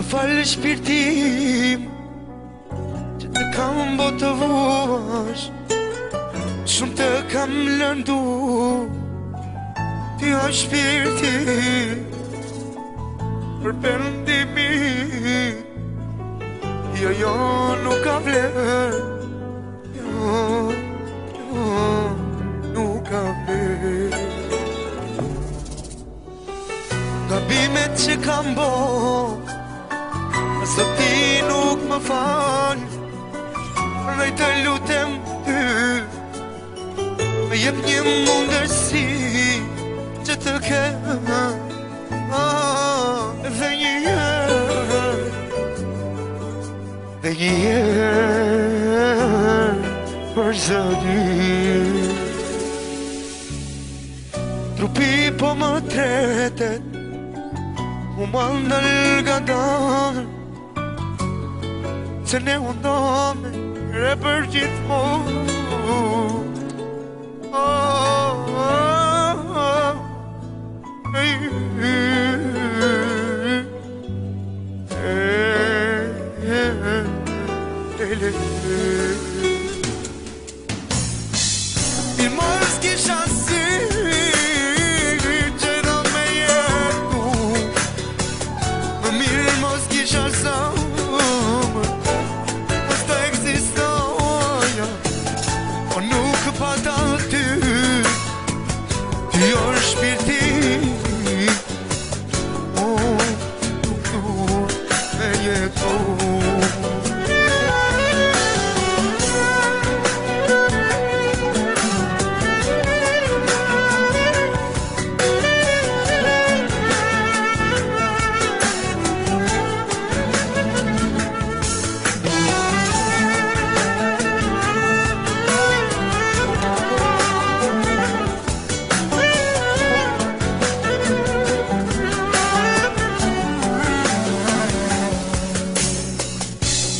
Më falë shpirtim që të kam botë të vuash, shumë të kam lëndu. Ti o shpirti për pendimi, jo nuk ka vlerë, nuk ka vlerë. Gabimet që kam bo, sot ti nuk më falë, ndaj të lutem ty, më jep një mundësi që të kem dhe një herë, dhe një herë për zëri. Trupi po më tretet, u mandal gadan, se ne undome re për gjithmonë. Il mos kisha si që do me jetu, më mirë mos kisha zamër, mos të ekzistoja, o nuk pata ty, ty o shpirti, o nuk du me jetu.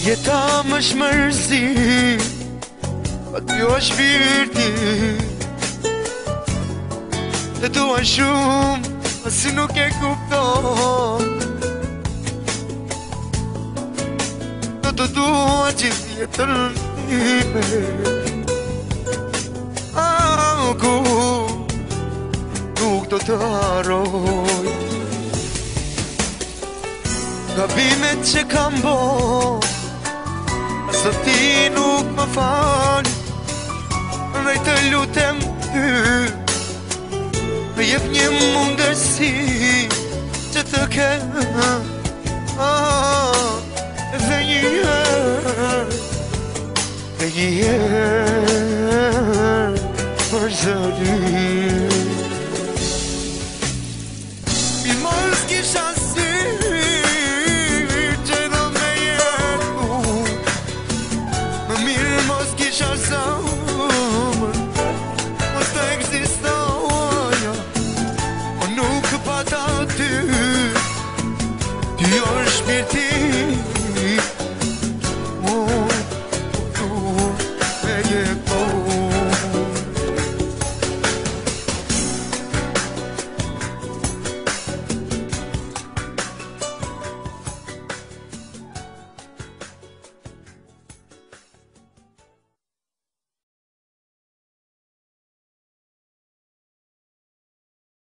Jeta më shmërzi, pa ty o shpirti, të dua shumë, si nuk e kupton. Do të dua gjithë jetën time, ku nuk do të harroj. Gabimet që kam bo, sot ti nuk më falë, ndaj të lutem ty, më jep një mundësi që të kem dhe një herë, dhe një herë për zëri. Mi mos kisha si zamër, mos të ekzistoja, o nuk pata ty, ty o shpirti,